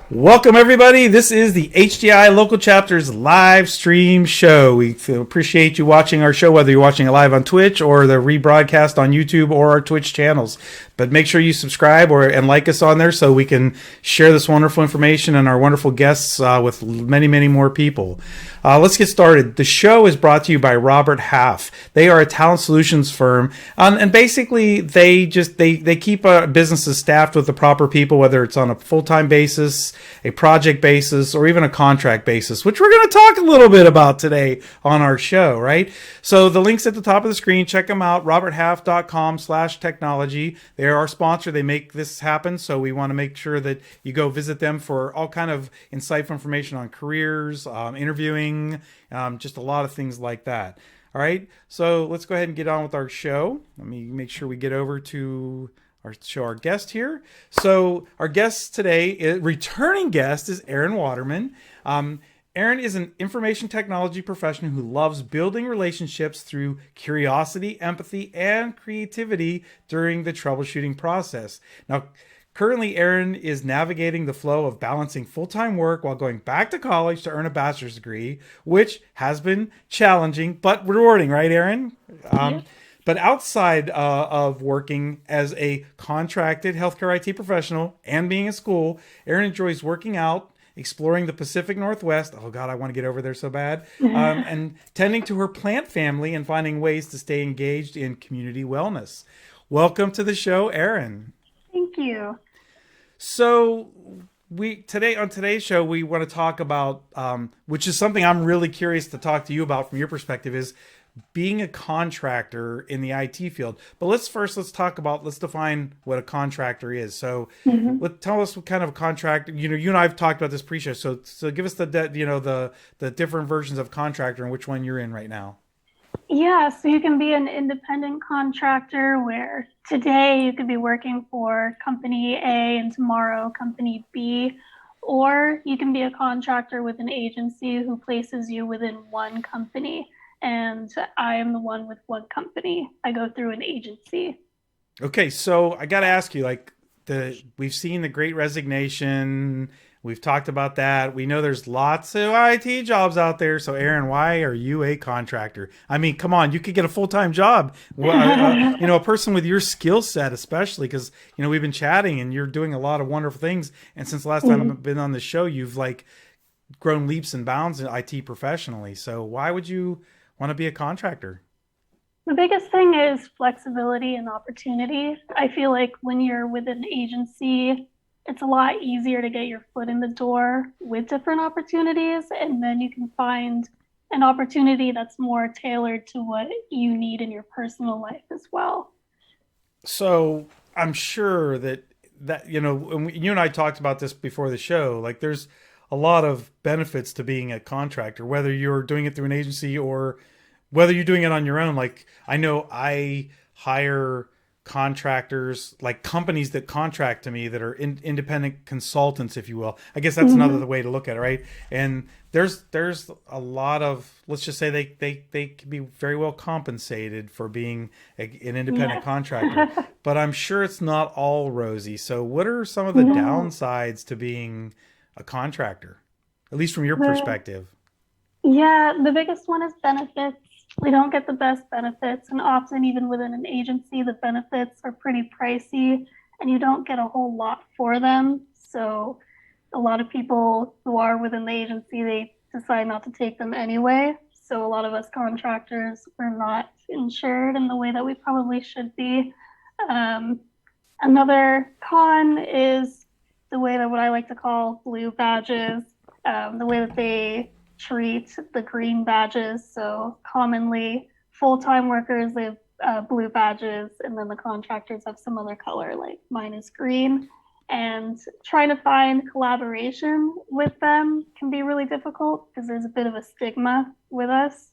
Welcome, everybody. This is the HDI Local Chapters live stream show. We appreciate you watching our show, whether you're watching it live on Twitch or the rebroadcast on YouTube or our Twitch channels. But make sure you subscribe and like us on there so we can share this wonderful information and our wonderful guests with many, many more people. Let's get started. The show is brought to you by Robert Half. They are a talent solutions firm, and basically they keep businesses staffed with the proper people, whether it's on a full-time basis, a project basis, or even a contract basis, which we're going to talk a little bit about today on our show, right? So the link's at the top of the screen. Check them out, roberthalf.com/technology. They're our sponsor. They make this happen, so we want to make sure that you go visit them for all kind of insightful information on careers, interviewing, just a lot of things like that. All right, so let's go ahead and get on with our show. Let me make sure we get over to our guest here. So our guest today, returning guest, is Erin Waterman. Erin is an information technology professional who loves building relationships through curiosity, empathy, and creativity during the troubleshooting process. Now, currently, Erin is navigating the flow of balancing full-time work while going back to college to earn a bachelor's degree, which has been challenging but rewarding, right, Erin? But outside of working as a contracted healthcare IT professional and being in school, Erin enjoys working out, exploring the Pacific Northwest. Oh God, I want to get over there so bad. And tending to her plant family and finding ways to stay engaged in community wellness. Welcome to the show, Erin. Thank you. So on today's show, we want to talk about, which is something I'm really curious to talk to you about from your perspective, is being a contractor in the IT field. But let's define what a contractor is. So tell us what kind of a contractor, you and I have talked about this pre-show. So give us the different versions of contractor and which one you're in right now. Yeah, so you can be an independent contractor where today you could be working for company A and tomorrow company B, or you can be a contractor with an agency who places you within one company. And I am the one with one company. I go through an agency. Okay, so I got to ask you, we've seen the Great Resignation. We've talked about that. We know there's lots of IT jobs out there. So, Erin, why are you a contractor? I mean, come on, you could get a full-time job. Well, a person with your skill set, especially because, we've been chatting and you're doing a lot of wonderful things. And since the last time I've been on the show, you've grown leaps and bounds in IT professionally. So why would you want to be a contractor? The biggest thing is flexibility and opportunity. I feel like when you're with an agency, it's a lot easier to get your foot in the door with different opportunities, and then you can find an opportunity that's more tailored to what you need in your personal life as well. So I'm sure that and you and I talked about this before the show, there's a lot of benefits to being a contractor, whether you're doing it through an agency or whether you're doing it on your own. I know I hire contractors, companies that contract to me that are independent consultants, if you will. I guess that's another way to look at it, right? And there's a lot of, let's just say they can be very well compensated for being an independent contractor, but I'm sure it's not all rosy. So what are some of the downsides to being a contractor, at least from your perspective? Yeah, the biggest one is benefits. We don't get the best benefits, and often even within an agency, the benefits are pretty pricey and you don't get a whole lot for them. So a lot of people who are within the agency, they decide not to take them anyway. So a lot of us contractors, we're not insured in the way that we probably should be. Another con is the way that what I like to call blue badges, the way that they treat the green badges. So commonly full-time workers, they have blue badges, and then the contractors have some other color, like mine is green. And trying to find collaboration with them can be really difficult because there's a bit of a stigma with us.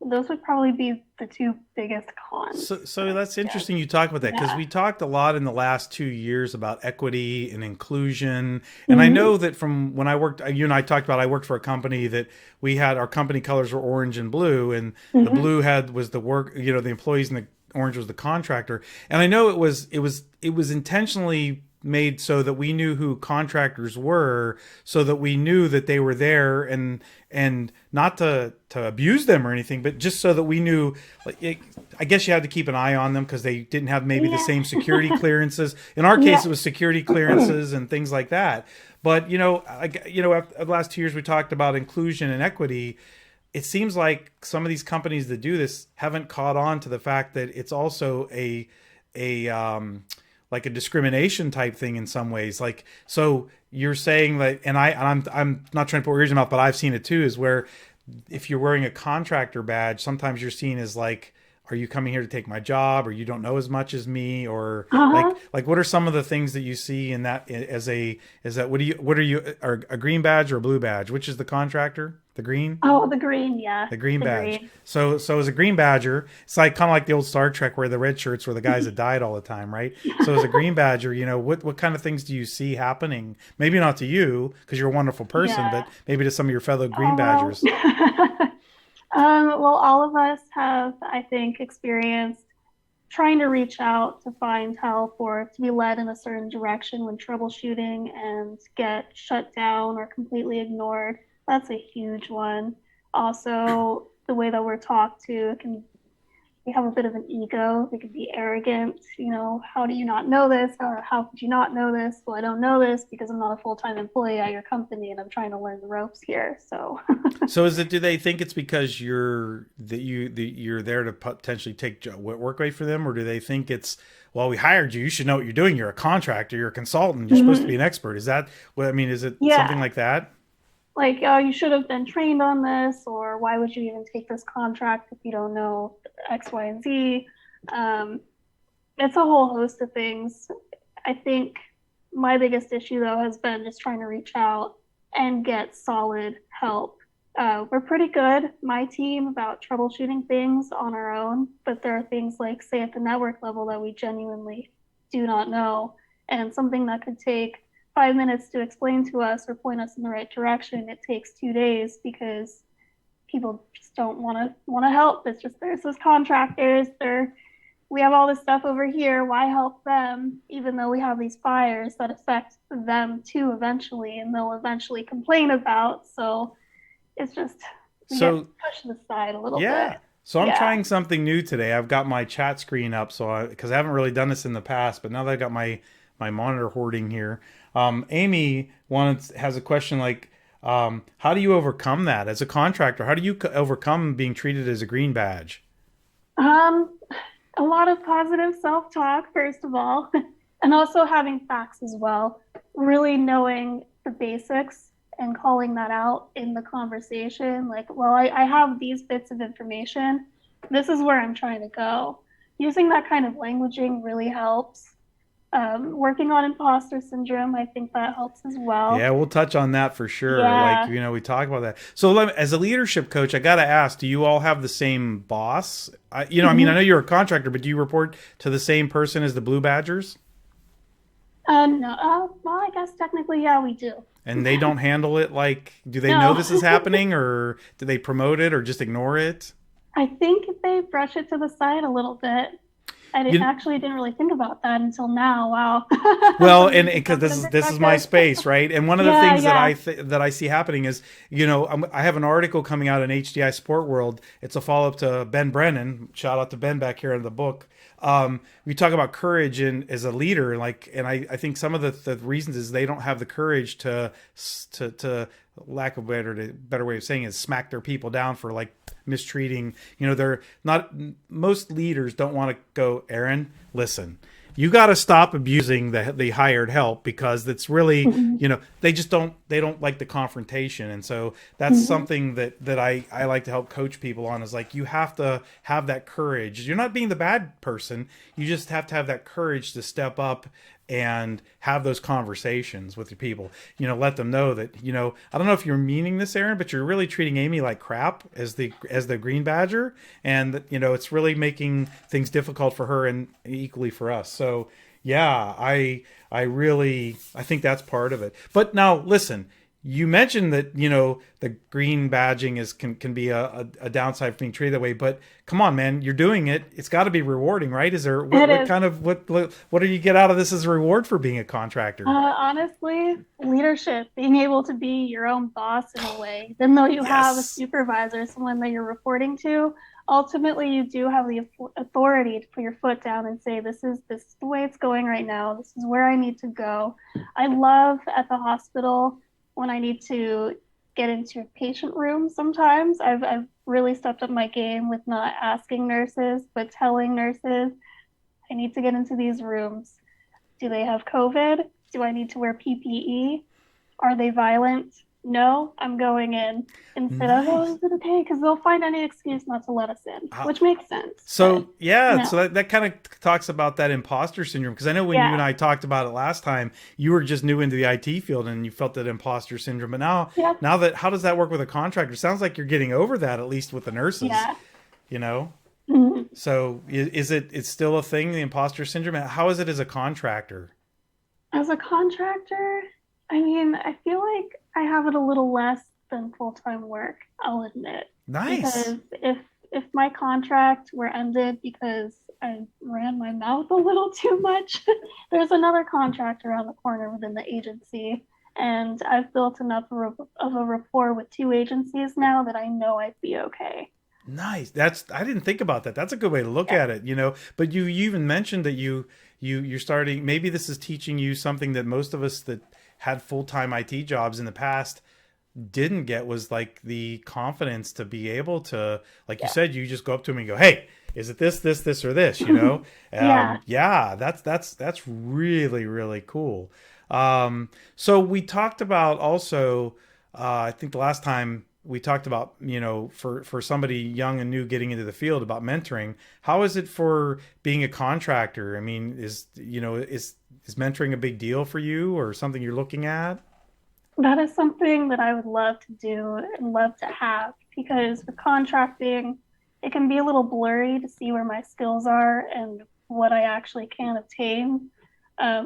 Those would probably be the two biggest cons. So that's interesting you talk about that, because we talked a lot in the last 2 years about equity and inclusion. And I know that from when I worked, you and I talked about, I worked for a company that we had, our company colors were orange and blue, and the blue was the work, the employees, and the orange was the contractor. And I know it was intentionally made so that we knew who contractors were, so that we knew that they were there, and not to abuse them or anything, but just so that we knew, like, I guess you had to keep an eye on them because they didn't have maybe the same security clearances. In our case, it was security clearances and things like that. But, after the last 2 years, we talked about inclusion and equity. It seems like some of these companies that do this haven't caught on to the fact that it's also a like a discrimination type thing in some ways. Like, so you're saying that, and I'm not trying to put words in your mouth, but I've seen it too, is where if you're wearing a contractor badge, sometimes you're seen as like, are you coming here to take my job, or you don't know as much as me, or like what are some of the things that you see in that what are you a green badge or a blue badge? Which is the contractor? The green? Oh, the green, yeah. The green the badge. Green. So as a green badger, it's like kind of like the old Star Trek where the red shirts were the guys that died all the time, right? So as a green badger, what kind of things do you see happening? Maybe not to you because you're a wonderful person, but maybe to some of your fellow green badgers. Well, all of us have, I think, experienced trying to reach out to find help or to be led in a certain direction when troubleshooting and get shut down or completely ignored. That's a huge one. Also, the way that we're talked to, we have a bit of an ego. We can be arrogant. How do you not know this? Or how could you not know this? Well, I don't know this because I'm not a full-time employee at your company and I'm trying to learn the ropes here. So, so do they think it's because you're there to potentially take work away for them, or do they think it's, well, we hired you, you should know what you're doing. You're a contractor. You're a consultant. You're supposed to be an expert. Is that what I mean? Is it something like that? Like, oh, you should have been trained on this, or why would you even take this contract if you don't know X, Y, and Z? It's a whole host of things. I think my biggest issue, though, has been just trying to reach out and get solid help. We're pretty good, my team, about troubleshooting things on our own, but there are things like, say, at the network level that we genuinely do not know, and something that could take 5 minutes to explain to us or point us in the right direction, it takes 2 days because people just don't want to help. It's just, there's those contractors, we have all this stuff over here, why help them, even though we have these fires that affect them too eventually, and they'll eventually complain about. So it's just, we get pushed aside a little bit. So I'm trying something new today. I've got my chat screen up, because I haven't really done this in the past, but now that I got my monitor hoarding here, Amy has a question like, how do you overcome that as a contractor? How do you overcome being treated as a green badge? A lot of positive self-talk, first of all, and also having facts as well. Really knowing the basics and calling that out in the conversation. Like, well, I have these bits of information. This is where I'm trying to go. Using that kind of languaging really helps. Working on imposter syndrome, I think that helps as well. Yeah, we'll touch on that for sure. Like, we talk about that. So as a leadership coach, I got to ask, do you all have the same boss? I mean, I know you're a contractor, but do you report to the same person as the Blue Badgers? No. Well, I guess technically, yeah, we do. And they don't handle it like, do they know this is happening, or do they promote it or just ignore it? I think they brush it to the side a little bit. I didn't really think about that until now. Wow. Well, and because this is my space, right? And one of the things that I see happening is, I have an article coming out in HDI Sport World. It's a follow up to Ben Brennan. Shout out to Ben back here in the book. We talk about courage as a leader, and I think some of the reasons is they don't have the courage to lack of better way of saying it, is smack their people down for mistreating. They're not, most leaders don't want to go, Erin, listen, you got to stop abusing the hired help, because it's really, they don't like the confrontation. And so that's something that I like to help coach people on, is you have to have that courage. You're not being the bad person. You just have to have that courage to step up and have those conversations with your people. Let them know that, I don't know if you're meaning this, Erin, but you're really treating Amy like crap as the green badger. And, it's really making things difficult for her and equally for us. So yeah, I think that's part of it. But now listen, you mentioned that the green badging can be a downside for being treated that way, but come on, man, you're doing it. It's got to be rewarding, right? Is there It what is. kind of what do you get out of this as a reward for being a contractor? Honestly, leadership, being able to be your own boss in a way, even though you have a Yes. supervisor, someone that you're reporting to, ultimately you do have the authority to put your foot down and say, this is the way it's going right now. This is where I need to go. I love at the hospital when I need to get into a patient room sometimes. I've really stepped up my game with not asking nurses, but telling nurses, I need to get into these rooms. Do they have COVID? Do I need to wear PPE? Are they violent? No, I'm going in. Instead of, oh, Nice. is it okay? Because they'll find any excuse not to let us in, Uh, which makes sense. But, So yeah, so no. that kind of talks about that imposter syndrome, because I know when you and Yeah. I talked about it last time, you were just new into the IT field and you felt that imposter syndrome. But Yep. now that how does that work with a contractor? Sounds like you're getting over that at least with the nurses, Yeah. you know. Mhm. So is it's still a thing, the imposter syndrome? How is it as a contractor? As a contractor, I mean, I feel like I have it a little less than full-time work, I'll admit. Nice. Because if my contract were ended because I ran my mouth a little too much, there's another contract around the corner within the agency. And I've built enough of a rapport with two agencies now that I know I'd be okay. Nice. That's I didn't think about that. That's a good way to look Yeah. at it. But you even mentioned that you're starting. Maybe this is teaching you something that most of us that had full time IT jobs in the past didn't get, was like the confidence to be able to, like you Yeah. said, you just go up to them and go, "Hey, is it this, or this?" Yeah. Yeah, that's really really cool. So we talked about also, I think the last time we talked about, for somebody young and new getting into the field, about mentoring. How is it for being a contractor? I mean, is mentoring a big deal for you or something you're looking at? That is something that I would love to do and love to have because with contracting, it can be a little blurry to see where my skills are and what I actually can obtain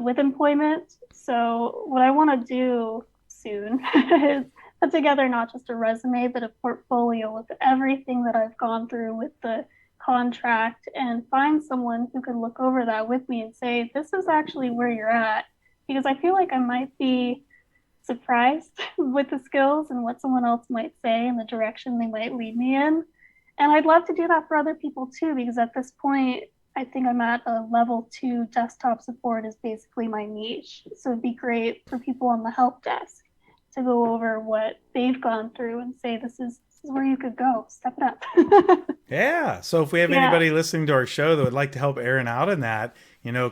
with employment. So, what I want to do soon is put together not just a resume, but a portfolio with everything that I've gone through with the contract and find someone who can look over that with me and say, this is actually where you're at. Because I feel like I might be surprised with the skills and what someone else might say and the direction they might lead me in. And I'd love to do that for other people too, because at this point, I think I'm at a level 2 desktop support is basically my niche. So it'd be great for people on the help desk to go over what they've gone through and say, this is where you could go. Step it up. Yeah. So if we have Yeah. anybody listening to our show that would like to help Erin out in that,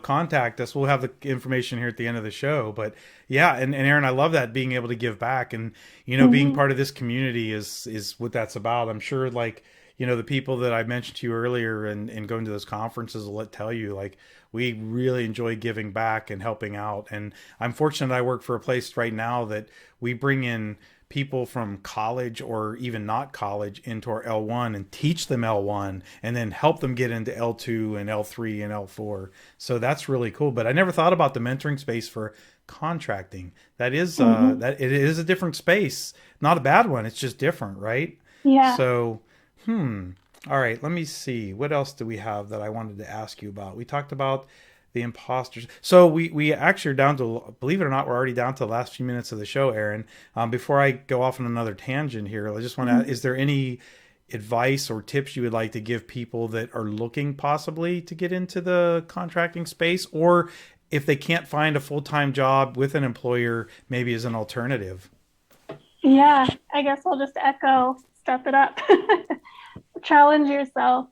contact us. We'll have the information here at the end of the show. But yeah, and Erin, I love that, being able to give back, and being Mm-hmm. part of this community is what that's about. I'm sure, like, the people that I mentioned to you earlier and going to those conferences will tell you, like, we really enjoy giving back and helping out. And I'm fortunate I work for a place right now that we bring in people from college or even not college into our L1 and teach them L1 and then help them get into L2 and L3 and L4. So that's really cool. But I never thought about the mentoring space for contracting. That is Mm-hmm. that it is a different space. Not a bad one. It's just different, right? Yeah. So, all right, let me see. What else do we have that I wanted to ask you about? We talked about the imposters. So we actually are down to, believe it or not, we're already down to the last few minutes of the show, Erin. Before I go off on another tangent here, I just want to, Mm-hmm. is there any advice or tips you would like to give people that are looking possibly to get into the contracting space, or if they can't find a full-time job with an employer, maybe as an alternative? Yeah. I guess I'll just echo step it up. Challenge yourself,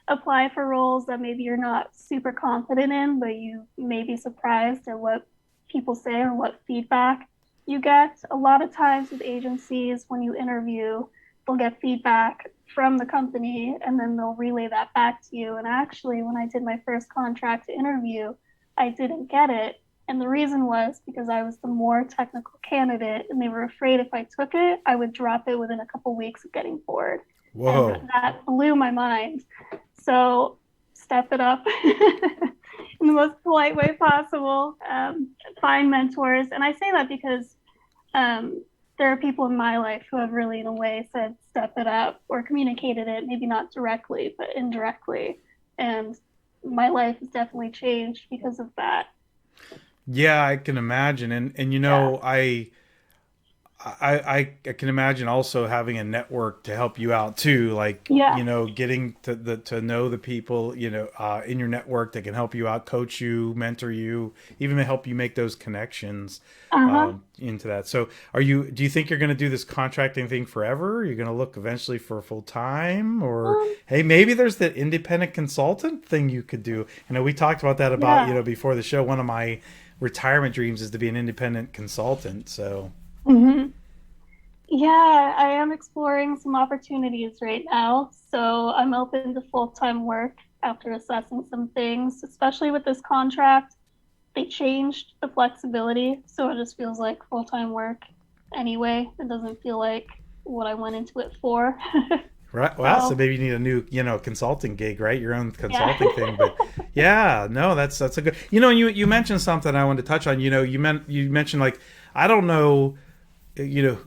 apply for roles that maybe you're not super confident in, but you may be surprised at what people say or what feedback you get. A lot of times with agencies, when you interview, they'll get feedback from the company and then they'll relay that back to you. And actually, when I did my first contract interview, I didn't get it. And the reason was because I was the more technical candidate, and they were afraid if I took it, I would drop it within a couple weeks of getting bored. And Whoa. that blew my mind. So step it up in the most polite way possible. Find mentors. And I say that because um, there are people in my life who have really, in a way, said, step it up or communicated it, maybe not directly, but indirectly. And my life has definitely changed because of that. Yeah, I can imagine. And Yeah. I can imagine also having a network to help you out too, like, Yeah. getting to know the people, in your network that can help you out, coach you, mentor you, even to help you make those connections Uh-huh. into that. So do you think you're going to do this contracting thing forever? Are you going to look eventually for full time, or, Um, hey, maybe there's the independent consultant thing you could do. We talked about that about, yeah. before the show. One of my retirement dreams is to be an independent consultant. So, hmm Yeah, I am exploring some opportunities right now. So I'm open to full-time work after assessing some things, especially with this contract. They changed the flexibility, so it just feels like full-time work anyway. It doesn't feel like what I went into it for. right. Well, so So, maybe you need a new, consulting gig, right? Your own yeah. consulting thing. But yeah, no, that's a good. You mentioned something I wanted to touch on. You mentioned, like, I don't know,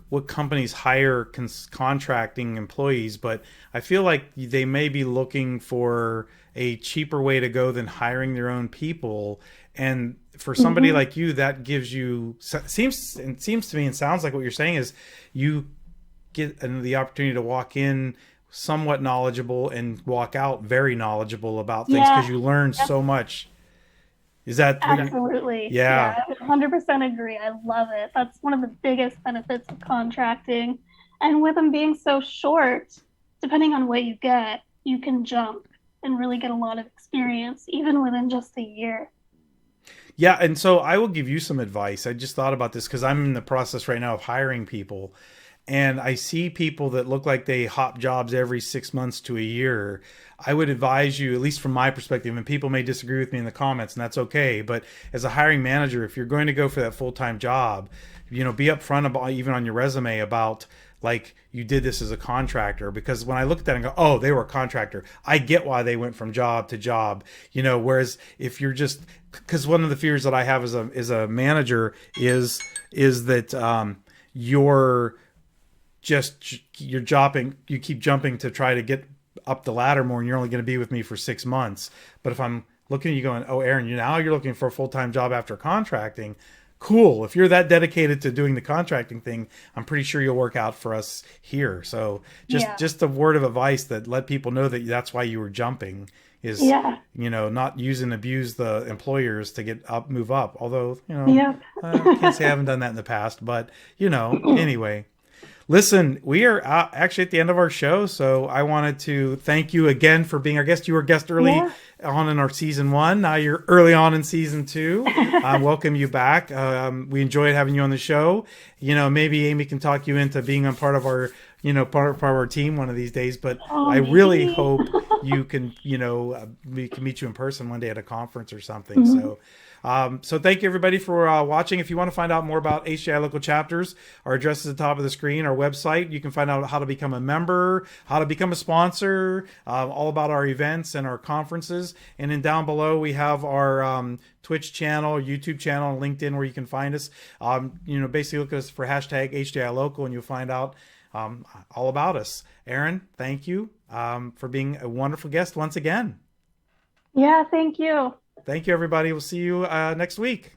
what companies hire contracting employees, but I feel like they may be looking for a cheaper way to go than hiring their own people. And for somebody hmm like you, that gives you seems to me, and sounds like what you're saying is you get the opportunity to walk in somewhat knowledgeable and walk out very knowledgeable about things because Yeah. you learn Yep. so much. Is that what you? Absolutely. Yeah. Yeah, I 100% agree. I love it. That's one of the biggest benefits of contracting. And with them being so short, depending on what you get, you can jump and really get a lot of experience, even within just a year. Yeah, and so I will give you some advice. I just thought about this because I'm in the process right now of hiring people, and I see people that look like they hop jobs every 6 months to a year. I would advise you, at least from my perspective, and people may disagree with me in the comments, and that's okay. But as a hiring manager, if you're going to go for that full time job, be upfront about, even on your resume, about, like, you did this as a contractor, because when I look at that and go, oh, they were a contractor, I get why they went from job to job. Whereas if you're just, because one of the fears that I have as a manager is that you're you keep jumping to try to get up the ladder more, and you're only going to be with me for 6 months. But if I'm looking at you going, oh, Erin, you're looking for a full-time job after contracting, cool. If you're that dedicated to doing the contracting thing, I'm pretty sure you'll work out for us here. So just Yeah. just a word of advice that let people know that that's why you were jumping, is, Yeah. not use and abuse the employers to get up, move up. Although, Yep. can't say I haven't done that in the past, but, anyway. Listen, we are actually at the end of our show, so I wanted to thank you again for being our guest. You were a guest early Yeah. on in our season one. Now you're early on in season two. Welcome you back. We enjoyed having you on the show. Maybe Amy can talk you into being a part of our, part of our team one of these days. But Oh, I really maybe. hope you can, we can meet you in person one day at a conference or something. Mhm. So thank you, everybody, for watching. If you want to find out more about HDI Local Chapters, our address is at the top of the screen, our website. You can find out how to become a member, how to become a sponsor, all about our events and our conferences. And then down below, we have our Twitch channel, YouTube channel, and LinkedIn, where you can find us. Basically look at us for hashtag HDI Local, and you'll find out all about us. Erin, thank you for being a wonderful guest once again. Yeah, thank you. Thank you, everybody. We'll see you next week.